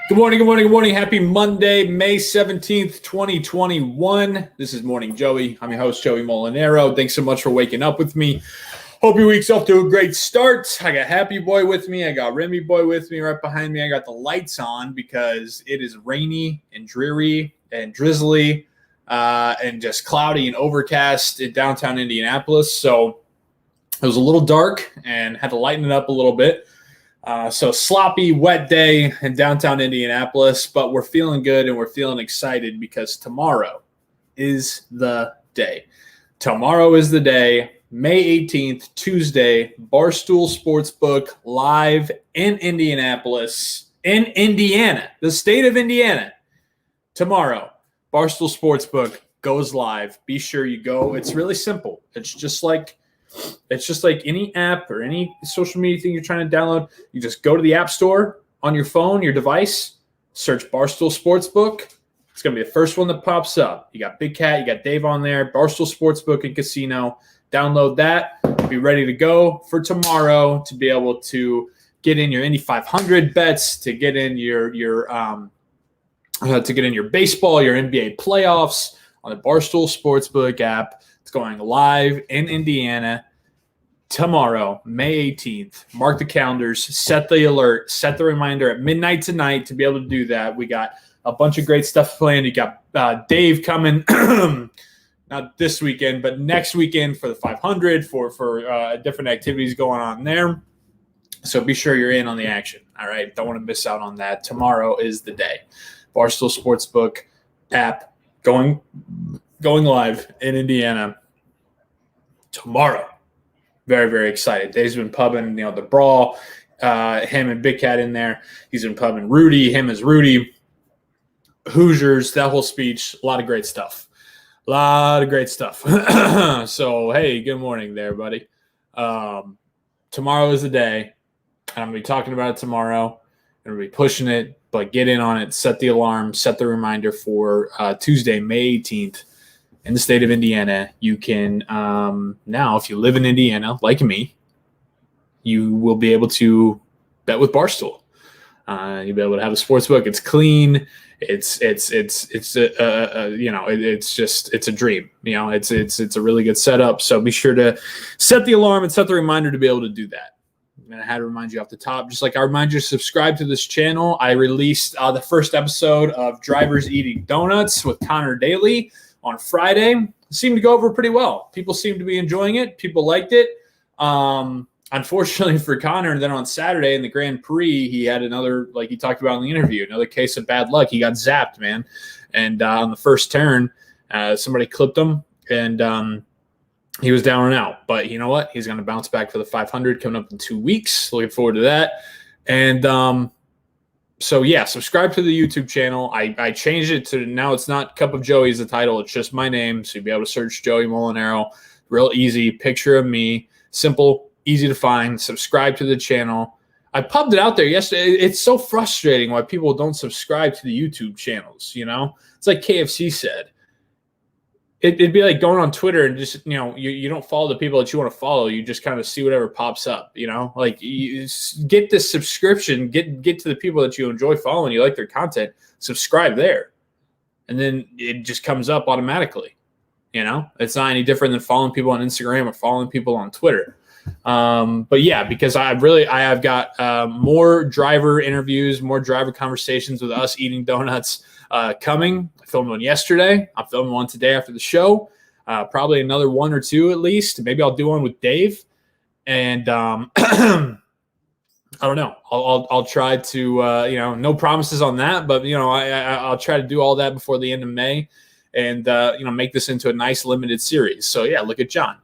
Good morning, good morning, good morning. Happy Monday, May 17th, 2021. This is Morning Joey. I'm your host, Joey Molinaro. Thanks so much for waking up with me. Hope your week's off to a great start. I got Happy Boy with me. I got Remy Boy with me right behind me. I got the lights on because it is rainy and dreary and drizzly and just cloudy and overcast in downtown Indianapolis. So it was a little dark and had to lighten it up a little bit. So sloppy, wet day in downtown Indianapolis, but we're feeling good and we're feeling excited because tomorrow is the day. Tomorrow is the day, May 18th, Tuesday, Barstool SportsBook live in Indianapolis, in Indiana, the state of Indiana. Tomorrow, Barstool SportsBook goes live. Be sure you go. It's really simple. It's just like any app or any social media thing you're trying to download. You just go to the App Store on your phone, your device, search Barstool Sportsbook. It's going to be the first one that pops up. You got Big Cat, you got Dave on there, Barstool Sportsbook and Casino. Download that. Be ready to go for tomorrow to be able to get in your Indy 500 bets, to get in your baseball, your NBA playoffs on the Barstool Sportsbook app. It's going live in Indiana tomorrow, May 18th. Mark the calendars, set the alert, set the reminder at midnight tonight to be able to do that. We got a bunch of great stuff planned. You got Dave coming, not this weekend, but next weekend for the 500 for different activities going on there. So be sure you're in on the action. All right, don't want to miss out on that. Tomorrow is the day. Barstool Sportsbook app going live in Indiana tomorrow. Very, very excited. Dave's been pubbing, the Brawl, him and Big Cat in there. He's been pubbing Rudy, him as Rudy, Hoosiers, that whole speech. A lot of great stuff. So, hey, good morning there, buddy. Tomorrow is the day. I'm going to be talking about it tomorrow. I'm going to be pushing it, but get in on it. Set the alarm, set the reminder for Tuesday, May 18th. In the state of Indiana, you can now, if you live in Indiana, like me, you will be able to bet with Barstool. You'll be able to have a sports book. It's clean. It's a dream. It's a really good setup. So be sure to set the alarm and set the reminder to be able to do that. And I had to remind you off the top, just like I remind you to subscribe to this channel. I released the first episode of Drivers Eating Donuts with Connor Daly on Friday. It seemed to go over pretty well. People seemed to be enjoying it. People liked it. Unfortunately for Connor, then on Saturday in the Grand Prix, he had another, like he talked about in the interview, another case of bad luck. He got zapped, man. And on the first turn, somebody clipped him, and he was down and out. But you know what? He's going to bounce back for the 500 coming up in 2 weeks. Looking forward to that. And so, yeah, subscribe to the YouTube channel. I changed it to now it's not Cup of Joey is the title. It's just my name. So you'll be able to search Joey Molinaro. Real easy. Picture of me. Simple, easy to find. Subscribe to the channel. I pubbed it out there yesterday. It's so frustrating why people don't subscribe to the YouTube channels, It's like KFC said. It'd be like going on Twitter and just, you don't follow the people that you want to follow. You just kind of see whatever pops up, Like you get this subscription, get to the people that you enjoy following, you like their content, subscribe there. And then it just comes up automatically, It's not any different than following people on Instagram or following people on Twitter. But yeah, because I have got more driver interviews, more driver conversations with us eating donuts coming. I filmed one yesterday. I'm filming one today after the show. Probably another one or two at least. Maybe I'll do one with Dave. And I don't know. I'll try to no promises on that, but I'll try to do all that before the end of May, and make this into a nice limited series. So yeah, look at John.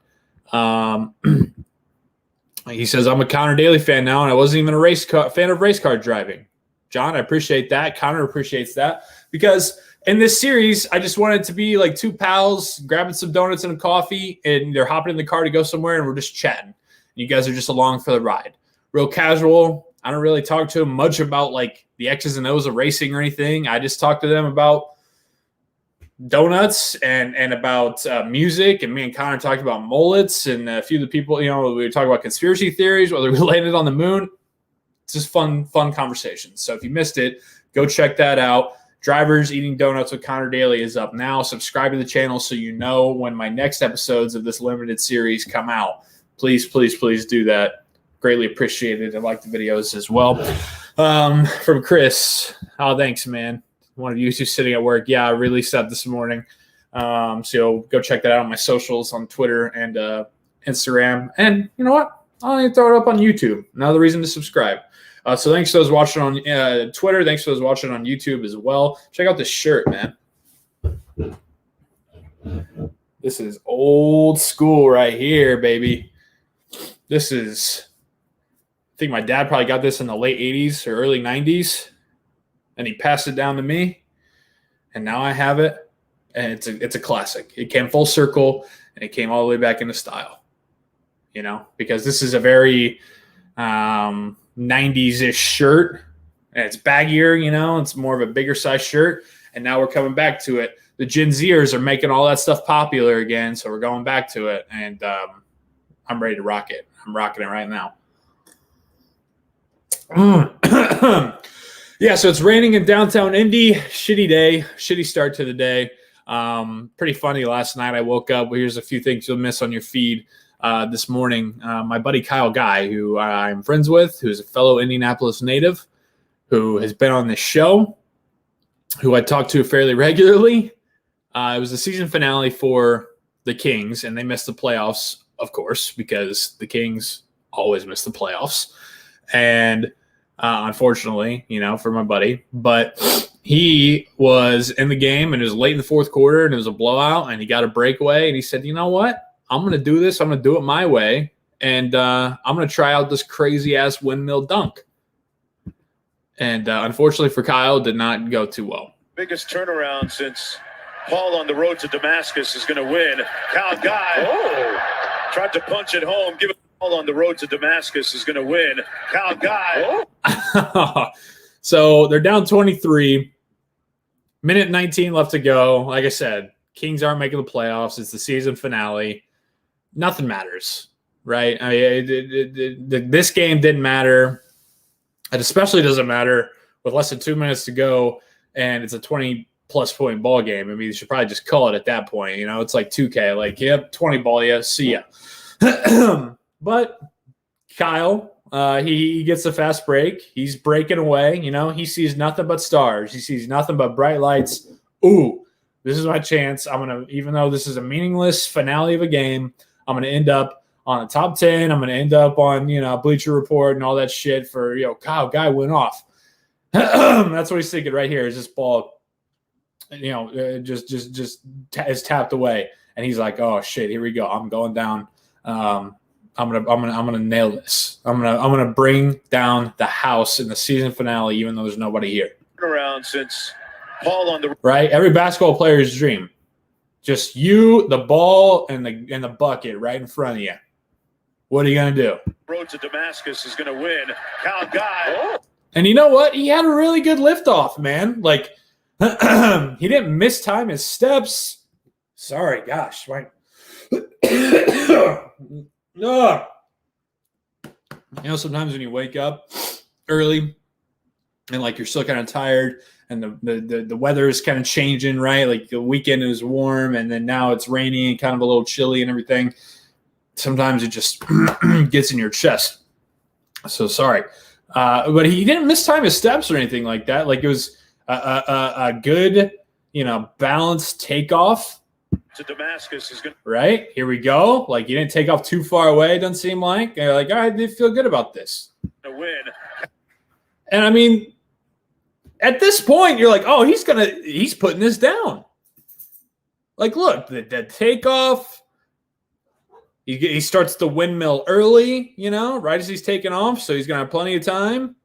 He says, I'm a Connor Daly fan now, and I wasn't even a fan of race car driving. John, I appreciate that. Connor appreciates that, because in this series, I just wanted to be like two pals grabbing some donuts and a coffee, and they're hopping in the car to go somewhere, and we're just chatting. You guys are just along for the ride. Real casual. I don't really talk to them much about like the X's and O's of racing or anything. I just talk to them about donuts and about music, and me and Connor talked about mullets, and a few of the people, we were talking about conspiracy theories, whether we landed on the moon. It's just fun conversations. So if you missed it, Go check that out. Drivers Eating Donuts with Connor Daly is up now. Subscribe to the channel so you know when my next episodes of this limited series come out. Please, please, please do that. Greatly appreciated. I like the videos as well. From Chris. Oh, thanks, man. One of you who's sitting at work. Yeah, I released that this morning. So go check that out on my socials on Twitter and Instagram. And you know what? I'll even throw it up on YouTube. Another reason to subscribe. So thanks to those watching on Twitter. Thanks to those watching on YouTube as well. Check out this shirt, man. This is old school right here, baby. This is, I think my dad probably got this in the late 80s or early 90s, and he passed it down to me, and now I have it, and it's a classic. It came full circle, and it came all the way back into style, you know, because this is a very 90s-ish shirt, and it's baggier, you know, it's more of a bigger size shirt, and now we're coming back to it. The Gen Zers are making all that stuff popular again, so we're going back to it, and I'm ready to rock it. I'm rocking it right now. Yeah, so it's raining in downtown Indy. Shitty day, shitty start to the day. Pretty funny last night. I woke up. Here's a few things you'll miss on your feed this morning. My buddy Kyle Guy, who I'm friends with, who's a fellow Indianapolis native, who has been on this show, who I talk to fairly regularly. It was the season finale for the Kings, and they missed the playoffs, of course, because the Kings always miss the playoffs. And unfortunately, you know, for my buddy, but he was in the game and it was late in the fourth quarter and it was a blowout and he got a breakaway and he said, you know what? I'm going to do this. I'm going to do it my way. And I'm going to try out this crazy ass windmill dunk. And unfortunately for Kyle, it did not go too well. Biggest turnaround since Paul on the road to Damascus is going to win. Kyle Guy tried to punch it home. Give it Paul on the road to Damascus is going to win. Kyle Guy. So they're down 23. Minute 19 left to go. Like I said, Kings aren't making the playoffs. It's the season finale. Nothing matters, right? I mean, this game didn't matter. It especially doesn't matter with less than 2 minutes to go, and it's a 20-plus point ball game. I mean, you should probably just call it at that point. You know, it's like 2K. Like, yep, 20 ball, yeah, see ya. But Kyle, he gets a fast break. He's breaking away. You know, he sees nothing but stars. He sees nothing but bright lights. Ooh, this is my chance. I'm going to, even though this is a meaningless finale of a game, I'm going to end up on the top 10. I'm going to end up on, you know, Bleacher Report and all that shit for, you know, Kyle Guy went off. That's what he's thinking right here is this ball, you know, just is tapped away. And he's like, oh shit, here we go. I'm going down. I'm gonna nail this. I'm gonna bring down the house in the season finale, even though there's nobody here. Around since Paul on the right, every basketball player's dream, just you, the ball, and the bucket right in front of you. What are you gonna do? Road to Damascus is gonna win. Kyle Guy. And you know what? He had a really good liftoff, man. Like he didn't mistime his steps. Sorry, gosh, right. No. You know, sometimes when you wake up early and like you're still kind of tired and the weather is kind of changing, right? Like the weekend is warm and then now it's rainy and kind of a little chilly and everything. Sometimes it just gets in your chest. So sorry. But he didn't mistime his steps or anything like that. Like it was a good, you know, balanced takeoff. To Damascus is good. Right, here we go. Like you didn't take off too far away. It doesn't seem like. You're like, all right, they feel good about this. A win. And I mean, at this point, you're like, oh, he's putting this down. Like, look, the takeoff. He starts the windmill early, you know, right as he's taking off, so he's gonna have plenty of time.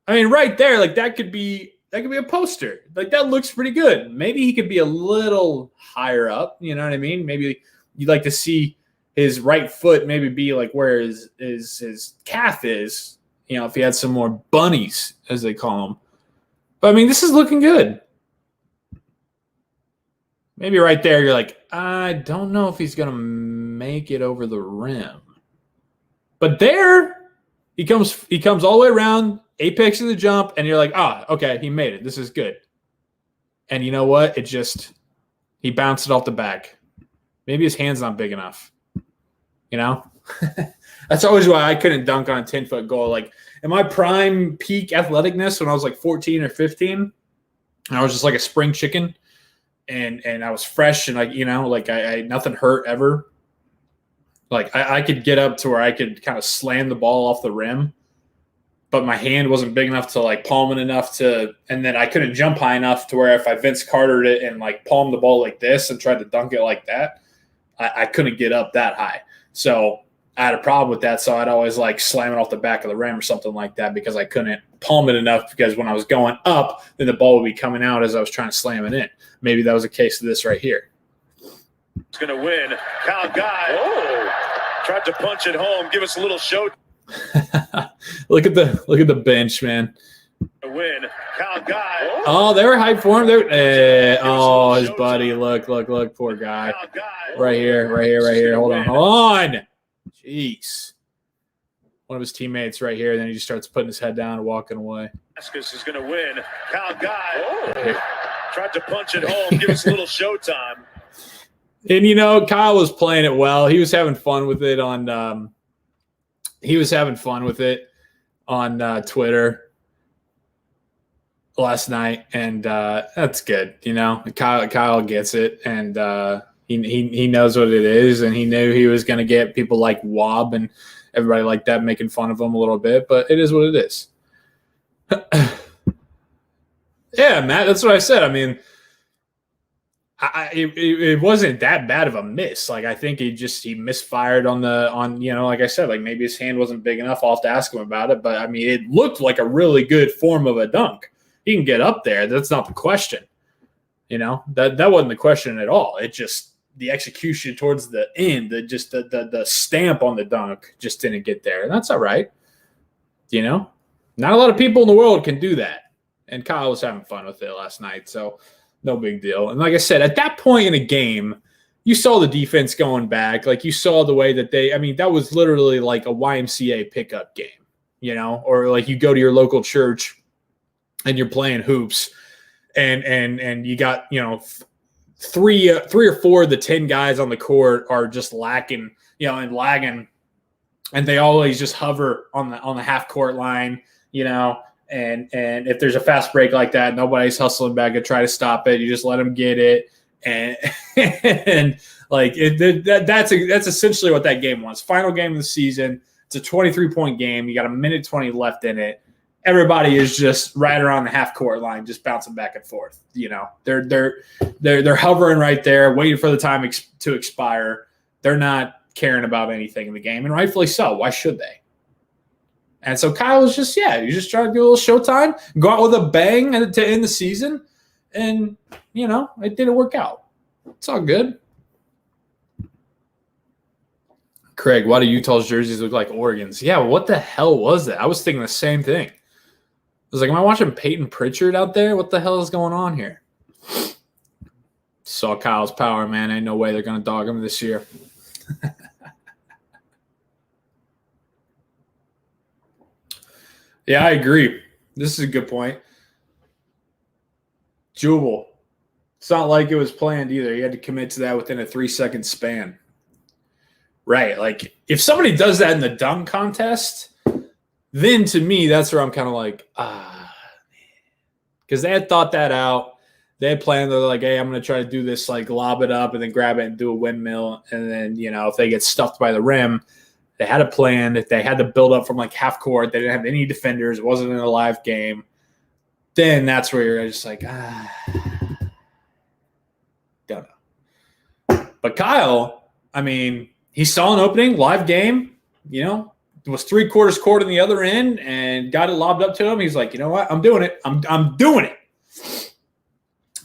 I mean, right there, like that could be a poster. Like that looks pretty good. Maybe he could be a little higher up. You know what I mean? Maybe you'd like to see his right foot maybe be like where his calf is. You know, if he had some more bunnies, as they call them. But I mean, this is looking good. Maybe right there, you're like, I don't know if he's gonna make it over the rim. But there, he comes all the way around apex in the jump, and you're like, okay, he made it. This is good. And you know what? He bounced it off the back. Maybe his hand's not big enough. You know? That's always why I couldn't dunk on a 10-foot goal. Like, in my prime peak athleticness when I was like 14 or 15, I was just like a spring chicken. And I was fresh and like, I nothing hurt ever. Like I could get up to where I could kind of slam the ball off the rim, but my hand wasn't big enough to like palm it enough to, and then I couldn't jump high enough to where if I Vince Cartered it and like palmed the ball like this and tried to dunk it like that, I couldn't get up that high. So I had a problem with that. So I'd always like slam it off the back of the rim or something like that because I couldn't palm it enough because when I was going up, then the ball would be coming out as I was trying to slam it in. Maybe that was a case of this right here. It's going to win. Kyle Guy tried to punch it home. Give us a little show. Look at the bench, man. Win. Kyle Guy. Oh, they were hyped for him. His buddy. Look, poor guy. Right here. Hold on. Jeez. One of his teammates right here. Then he just starts putting his head down and walking away. Damascus is going to win. Kyle Guy tried to punch it home. Give us a little showtime. And Kyle was playing it well. He was having fun with it on. Twitter last night, and that's good. Kyle gets it, and he knows what it is, and he knew he was going to get people like Wob and everybody like that making fun of him a little bit, but it is what it is. Yeah, Matt, that's what I said. I mean, it wasn't that bad of a miss. Like I think he misfired on like I said, like maybe his hand wasn't big enough. I'll have to ask him about it, but I mean, it looked like a really good form of a dunk. He can get up there. That's not the question. That wasn't the question at all. It just the execution towards the end, the stamp on the dunk just didn't get there, and that's all right. Not a lot of people in the world can do that, and Kyle was having fun with it last night, so. No big deal. And like I said, at that point in a game, you saw the defense going back. Like you saw the way that that was literally like a YMCA pickup game, or like you go to your local church and you're playing hoops and you got, three or four of the 10 guys on the court are just lacking, and lagging. And they always just hover on the half court line, And if there's a fast break like that, nobody's hustling back to try to stop it. You just let them get it, and like that's essentially what that game was. Final game of the season. It's a 23-point game. You got a minute 20 left in it. Everybody is just right around the half court line, just bouncing back and forth. They're hovering right there, waiting for the time to expire. They're not caring about anything in the game, and rightfully so. Why should they? And so Kyle was just trying to do a little showtime, go out with a bang to end the season, and, it didn't work out. It's all good. Craig, why do Utah's jerseys look like Oregon's? Yeah, what the hell was that? I was thinking the same thing. I was like, am I watching Peyton Pritchard out there? What the hell is going on here? Saw Kyle's power, man. Ain't no way they're going to dog him this year. Yeah, I agree. This is a good point. Jubal. It's not like it was planned either. You had to commit to that within a 3-second span. Right. Like, if somebody does that in the dunk contest, then to me, that's where I'm kind of like, because they had thought that out. They had planned, they're like, hey, I'm going to try to do this, like, lob it up and then grab it and do a windmill. And then, if they get stuffed by the rim, they had a plan that they had to build up from like half court. They didn't have any defenders. It wasn't in a live game. Then that's where you're just like, don't know. But Kyle, I mean, he saw an opening, live game, it was 3/4 court on the other end and got it lobbed up to him. He's like, you know what? I'm doing it. I'm doing it.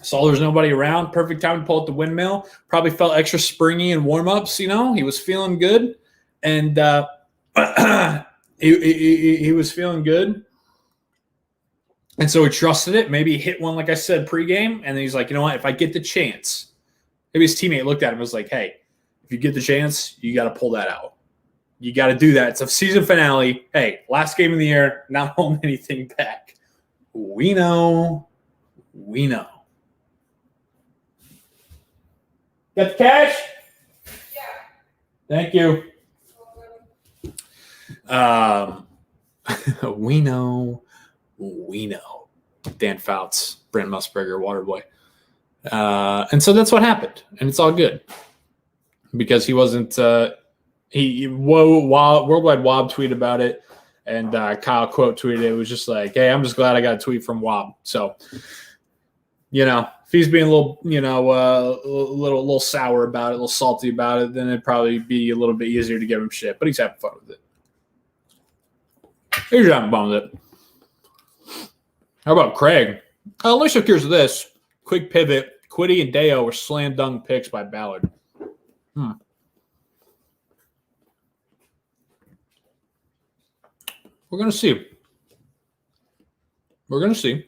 Saw there's nobody around. Perfect time to pull out the windmill. Probably felt extra springy in warm-ups, He was feeling good. And he was feeling good. And so he trusted it. Maybe he hit one, like I said, pregame. And then he's like, you know what? If I get the chance, maybe his teammate looked at him and was like, hey, if you get the chance, you got to pull that out. You got to do that. It's a season finale. Hey, last game of the year, not holding anything back. We know. We know. Got the cash? Yeah. Thank you. We know. We know. Dan Fouts, Brent Musburger, Waterboy. And so that's what happened. And it's all good. Because he wasn't Worldwide Wob tweeted about it. And Kyle quote tweeted it. It was just like, hey, I'm just glad I got a tweet from Wob. So, if he's being a little, a little sour about it, a little salty about it, then it'd probably be a little bit easier to give him shit. But he's having fun with it. He's having fun with it. How about Craig? Let me shift gears to this. Quick pivot. Quiddy and Deo were slam dunk picks by Ballard. We're going to see. We're going to see.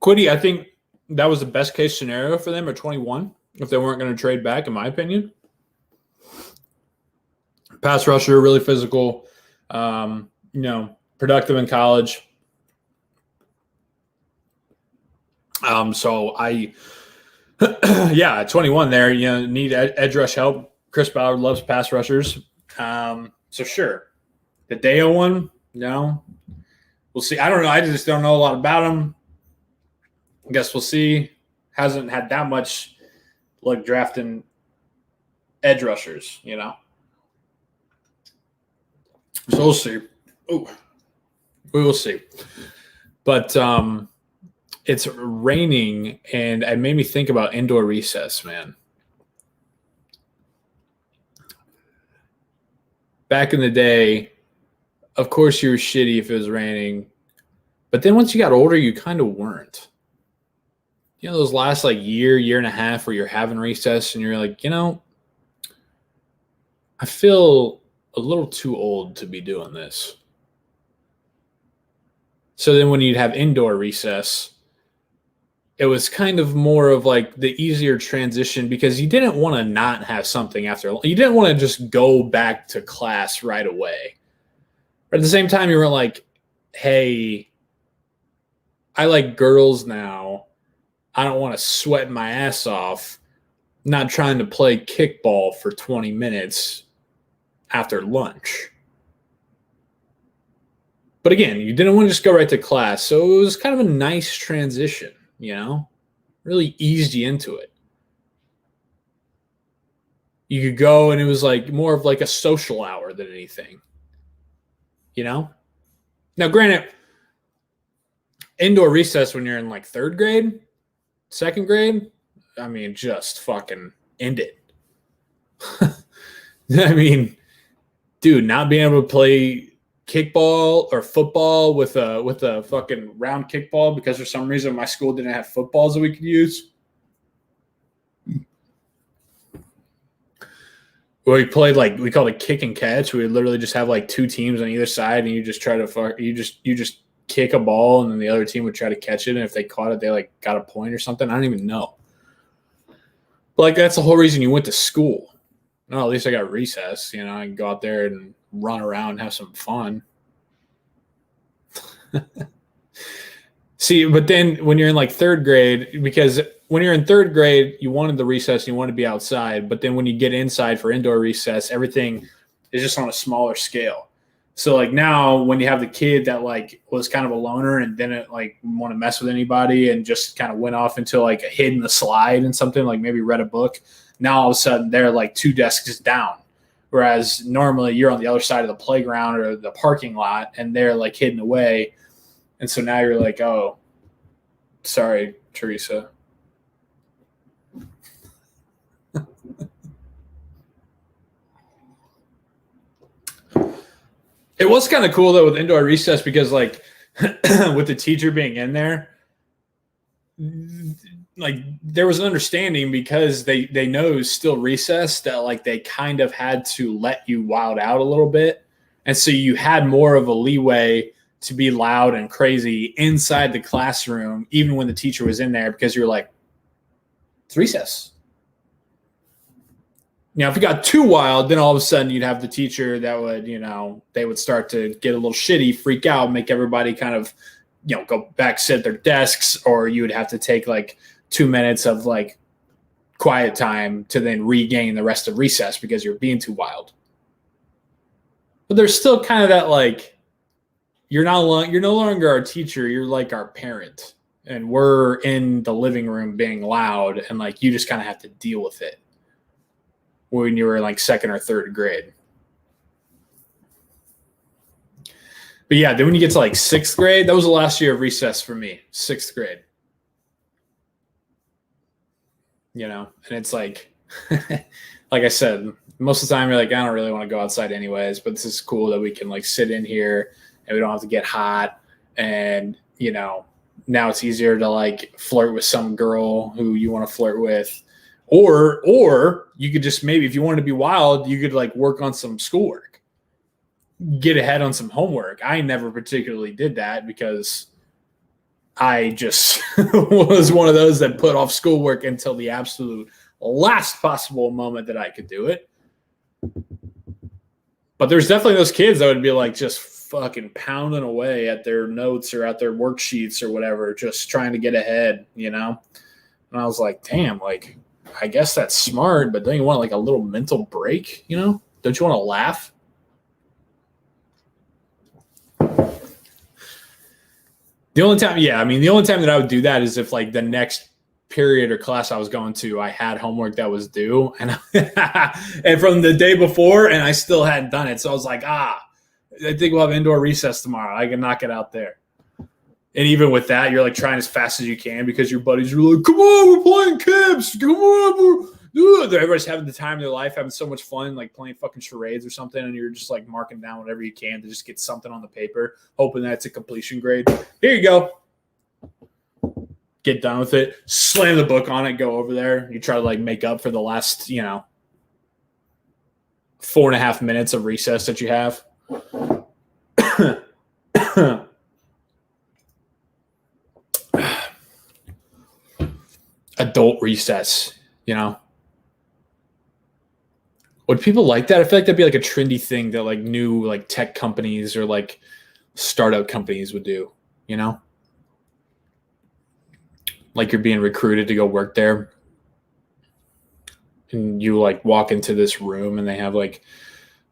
Quiddy, I think that was the best case scenario for them at 21 if they weren't going to trade back, in my opinion. Pass rusher, really physical, productive in college. So at 21 there, need edge rush help. Chris Ballard loves pass rushers. So sure. The Deo one, no. We'll see. I don't know. I just don't know a lot about him. I guess we'll see. Hasn't had that much luck drafting edge rushers, So we'll see. Ooh. We will see. But it's raining, and it made me think about indoor recess, man. Back in the day, of course you were shitty if it was raining. But then once you got older, you kind of weren't. Those last year and a half where you're having recess and you're like, I feel a little too old to be doing this. So then when you'd have indoor recess, it was kind of more of the easier transition because you didn't want to not have something after. You didn't want to just go back to class right away. But at the same time, you were like, hey, I like girls now. I don't want to sweat my ass off not trying to play kickball for 20 minutes after lunch. But again, you didn't want to just go right to class. So it was kind of a nice transition, really eased you into it. You could go and it was more of a social hour than anything. Now, granted, indoor recess when you're in third grade, second grade, just fucking end it. Dude, not being able to play kickball or football with a fucking round kickball because for some reason my school didn't have footballs that we could use. We played we called it kick and catch. We would literally just have two teams on either side, and you just try to you just kick a ball, and then the other team would try to catch it. And if they caught it, they got a point or something. I don't even know. But that's the whole reason you went to school. No, at least I got recess. I can go out there and run around and have some fun. See, but then when you're in third grade, because when you're in third grade, you wanted the recess and you want to be outside. But then when you get inside for indoor recess, everything is just on a smaller scale. So now when you have the kid that was kind of a loner and didn't want to mess with anybody and just kind of went off into hid in the slide and something, maybe read a book. Now all of a sudden they're 2 desks down. Whereas normally you're on the other side of the playground or the parking lot and they're hidden away. And so now you're oh, sorry, Teresa. It was kind of cool though with indoor recess because with the teacher being in there, there was an understanding because they know it's still recess that they kind of had to let you wild out a little bit. And so you had more of a leeway to be loud and crazy inside the classroom, even when the teacher was in there, because you're it's recess. if it got too wild, then all of a sudden you'd have the teacher that would, they would start to get a little shitty, freak out, make everybody kind of, go back, sit at their desks, or you would have to take like 2 minutes of like quiet time to then regain the rest of recess because you're being too wild. But there's still kind of that like, you're no longer our teacher, you're like our parent. And we're in the living room being loud, and like you just kind of have to deal with it when you were in like second or third grade. But yeah, then when you get to like sixth grade, that was the last year of recess for me, sixth grade. And it's like, like I said, most of the time you're like, I don't really want to go outside anyways, but this is cool that we can like sit in here and we don't have to get hot. And, now it's easier to like flirt with some girl who you want to flirt with. Or you could just maybe, if you wanted to be wild, you could like work on some schoolwork, get ahead on some homework. I never particularly did that because I just was one of those that put off schoolwork until the absolute last possible moment that I could do it. But there's definitely those kids that would be like just fucking pounding away at their notes or at their worksheets or whatever, just trying to get ahead, And I was like, damn, like, I guess that's smart, but don't you want like a little mental break, Don't you want to laugh? The only time that I would do that is if like the next period or class I was going to, I had homework that was due and and from the day before and I still hadn't done it. So I was like, I think we'll have indoor recess tomorrow. I can knock it out there. And even with that, you're like trying as fast as you can because your buddies are like, come on, we're playing camps. Come on. Everybody's having the time of their life, having so much fun, like playing fucking charades or something. And you're just like marking down whatever you can to just get something on the paper, hoping that it's a completion grade. Here you go. Get done with it. Slam the book on it. Go over there. You try to like make up for the last, 4.5 minutes of recess that you have. Adult recess, Would people like that? I feel like that'd be like a trendy thing that like new like tech companies or like startup companies would do, Like you're being recruited to go work there. And you like walk into this room and they have like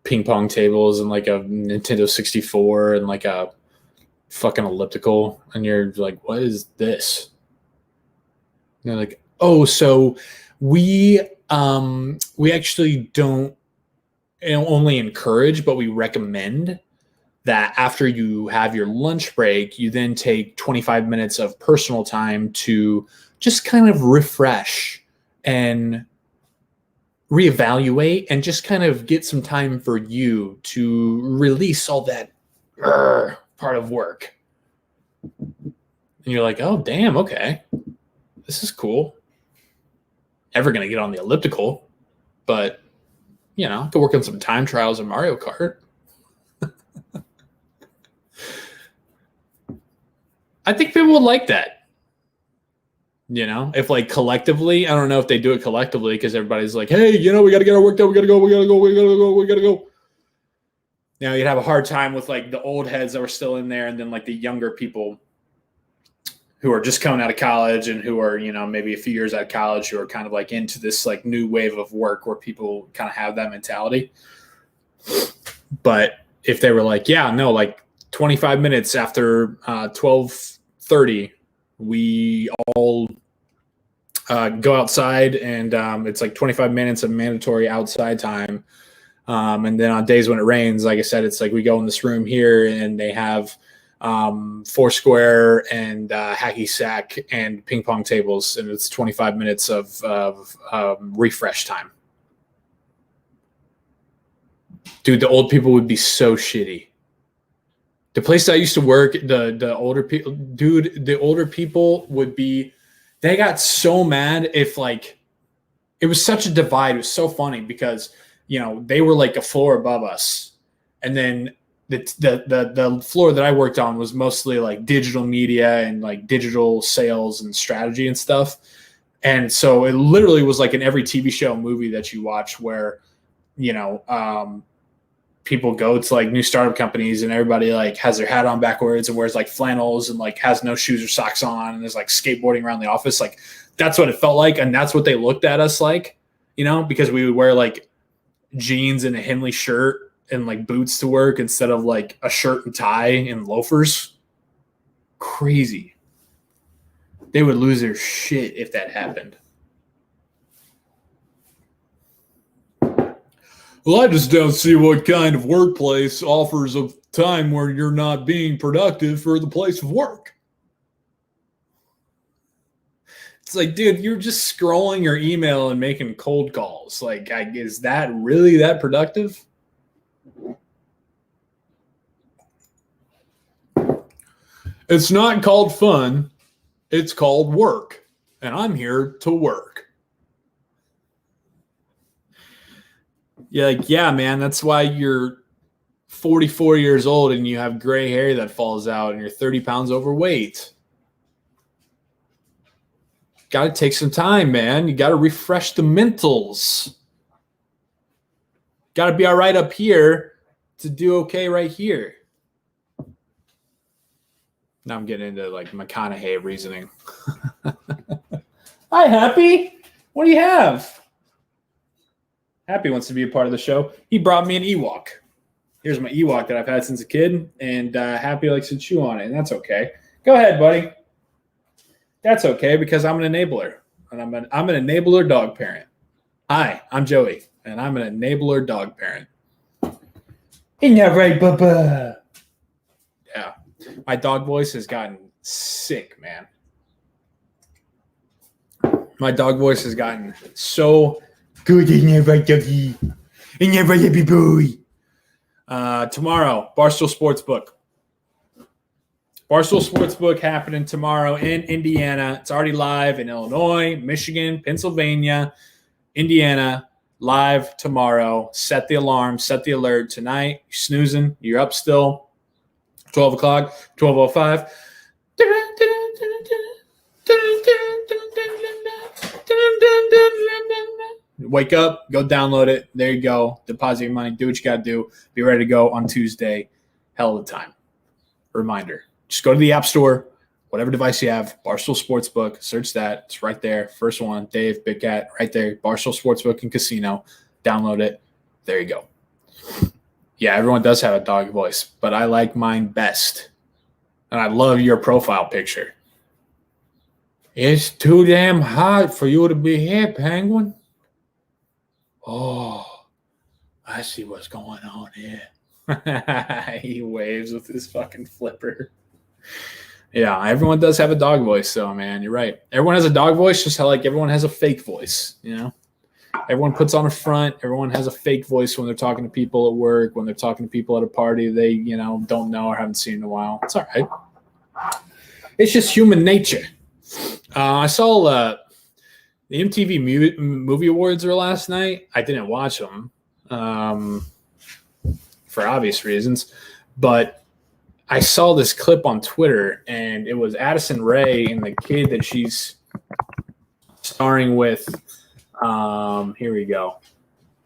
ping pong tables and like a Nintendo 64 and like a fucking elliptical. And you're like, what is this? And they're like, oh, so we actually don't only encourage, but we recommend that after you have your lunch break, you then take 25 minutes of personal time to just kind of refresh and reevaluate and just kind of get some time for you to release all that part of work. And you're like, oh, damn, okay. This is cool. Never going to get on the elliptical, but, I could work on some time trials in Mario Kart. I think people would like that. If like collectively, I don't know if they do it collectively because everybody's like, hey, we got to get our work done. We got to go. You'd have a hard time with like the old heads that were still in there and then like the younger people who are just coming out of college and who are, maybe a few years out of college who are kind of like into this like new wave of work where people kind of have that mentality. But if they were like, yeah, no, like 25 minutes after 12:30, we all go outside and it's like 25 minutes of mandatory outside time. And then on days when it rains, like I said, it's like we go in this room here and they have Foursquare and hacky sack and ping pong tables, and it's 25 minutes of refresh time. Dude, the old people would be so shitty. The place I used to work, the older people, dude, the older people would be, they got so mad if like, it was such a divide. It was so funny because, they were like a floor above us. And then the floor that I worked on was mostly like digital media and like digital sales and strategy and stuff. And so it literally was like in every TV show movie that you watch where, people go to like new startup companies and everybody like has their hat on backwards and wears like flannels and like has no shoes or socks on and is like skateboarding around the office. Like that's what it felt like. And that's what they looked at us like, because we would wear like jeans and a Henley shirt and like boots to work instead of like a shirt and tie and loafers. Crazy. They would lose their shit if that happened. Well, I just don't see what kind of workplace offers a time where you're not being productive for the place of work. It's like, dude, you're just scrolling your email and making cold calls. Like, is that really that productive? It's not called fun. It's called work. And I'm here to work. You're like, yeah, man, that's why you're 44 years old and you have gray hair that falls out and you're 30 pounds overweight. Got to take some time, man. You got to refresh the mentals. Got to be all right up here to do okay right here. Now I'm getting into like McConaughey reasoning. Hi, Happy. What do you have? Happy wants to be a part of the show. He brought me an Ewok. Here's my Ewok that I've had since a kid, and Happy likes to chew on it, and that's okay. Go ahead, buddy. That's okay because I'm an enabler, and I'm an enabler dog parent. Hi, I'm Joey, and I'm an enabler dog parent. Ain't that right, Bubba? Yeah, my dog voice has gotten sick, man. My dog voice has gotten so good, ain't that right, doggy? Ain't that right, happy boy? Tomorrow, Barstool SportsBook. Barstool SportsBook happening tomorrow in Indiana. It's already live in Illinois, Michigan, Pennsylvania, Indiana. Live tomorrow. Set the alarm. Set the alert. Tonight, you're snoozing. You're up still. 12 o'clock, 12:05. Wake up, go download it. There you go. Deposit your money. Do what you got to do. Be ready to go on Tuesday. Hell of a time. Reminder. Just go to the App Store, whatever device you have, Barstool Sportsbook. Search that. It's right there. First one, Dave, Big Cat, right there. Barstool Sportsbook and Casino. Download it. There you go. Yeah, everyone does have a dog voice, but I like mine best. And I love your profile picture. It's too damn hot for you to be here, Penguin. Oh, I see what's going on here. He waves with his fucking flipper. Yeah, everyone does have a dog voice, though, man. You're right. Everyone has a dog voice, just how like everyone has a fake voice, Everyone puts on a front. Everyone has a fake voice when they're talking to people at work, when they're talking to people at a party they, don't know or haven't seen in a while. It's all right. It's just human nature. I saw the MTV Movie Awards were last night. I didn't watch them for obvious reasons, but I saw this clip on Twitter, and it was Addison Rae and the kid that she's starring with. Here we go.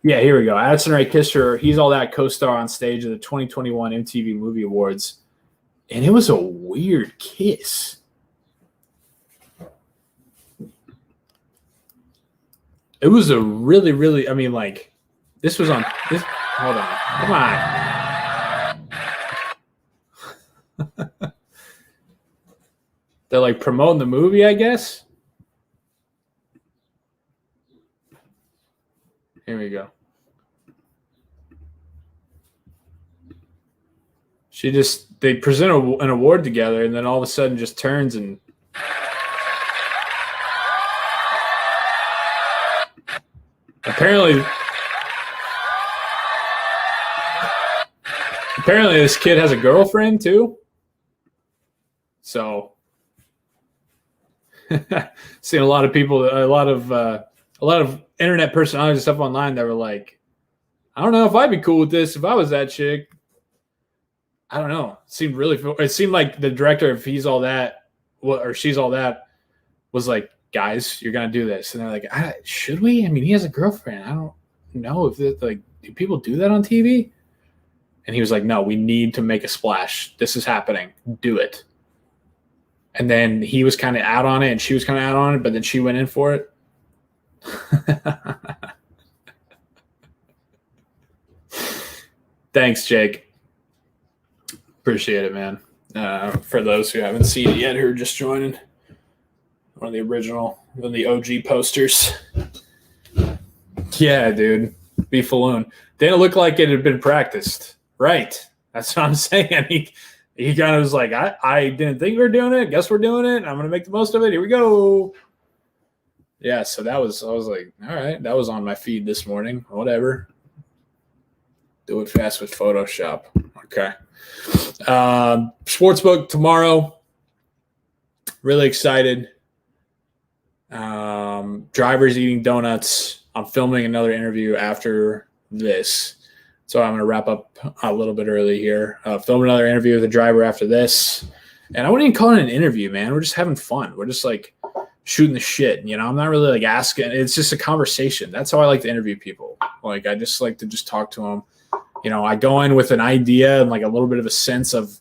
Yeah, here we go. Addison Rae kissed her. He's All That co-star on stage of the 2021 MTV Movie Awards, and it was a weird kiss. It was a really, really, this was on this. Hold on. Come on. They're like promoting the movie, I guess. Here we go. They present an award together, and then all of a sudden just turns and apparently this kid has a girlfriend too. So seen a lot of people, a lot of internet personalities and stuff online that were like, I don't know if I'd be cool with this if I was that chick. I don't know. It seemed like the director of He's All That or She's All That was like guys, you're going to do this. And they're like, should we? I mean, he has a girlfriend. I don't know if it, like, do people do that on TV? And he was like, no, we need to make a splash. This is happening. Do it. And then he was kind of out on it and she was kind of out on it, but then she went in for it. Thanks, Jake. Appreciate it, man. For those who haven't seen it yet, who are just joining, one of the OG posters. Yeah, dude. Beefaloon. Didn't look like it had been practiced. Right. That's what I'm saying. He kind of was like, I didn't think we were doing it. Guess we're doing it. I'm going to make the most of it. Here we go. Yeah, so I was like, all right. That was on my feed this morning. Whatever. Do it fast with Photoshop. Okay. Sportsbook tomorrow. Really excited. Drivers eating donuts. I'm filming another interview after this. So I'm going to wrap up a little bit early here. Film another interview with the driver after this. And I wouldn't even call it an interview, man. We're just having fun. We're just like shooting the shit. You know, I'm not really like asking. It's just a conversation. That's how I like to interview people. Like, I just like to just talk to them. You know, I go in with an idea and like a little bit of a sense of,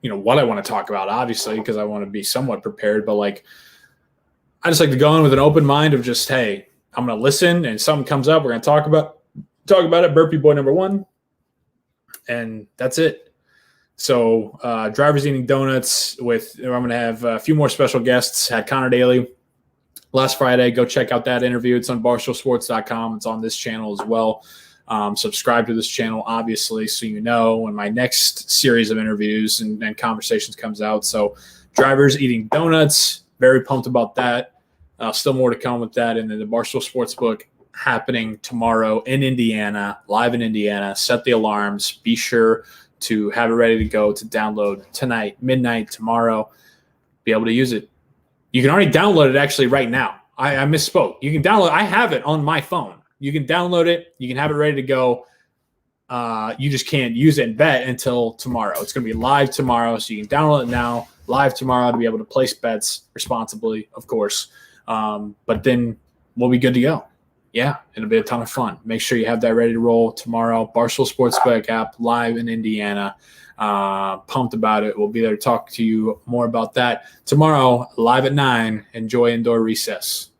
you know, what I want to talk about, obviously, because I want to be somewhat prepared. But like, I just like to go in with an open mind of just, hey, I'm going to listen and something comes up. We're going to talk about it. Burpee boy number 1. And that's it. So drivers eating donuts I'm going to have a few more special guests. Had Connor Daly last Friday. Go check out that interview. It's on barstoolsports.com. It's on this channel as well. Subscribe to this channel, obviously, so you know when my next series of interviews and conversations comes out. So drivers eating donuts, very pumped about that. Still more to come with that. And then the Barstool Sportsbook happening tomorrow in Indiana, live in Indiana. Set the alarms. Be sure to have it ready to go to download tonight, midnight, tomorrow. Be able to use it. You can already download it actually right now. I misspoke. You can download. I have it on my phone. You can download it. You can have it ready to go. You just can't use it and bet until tomorrow. It's going to be live tomorrow, so you can download it now, live tomorrow, to be able to place bets responsibly, of course. But then we'll be good to go. Yeah, it'll be a ton of fun. Make sure you have that ready to roll tomorrow. Barstool Sportsbook app live in Indiana. Pumped about it. We'll be there to talk to you more about that tomorrow, live at 9. Enjoy indoor recess.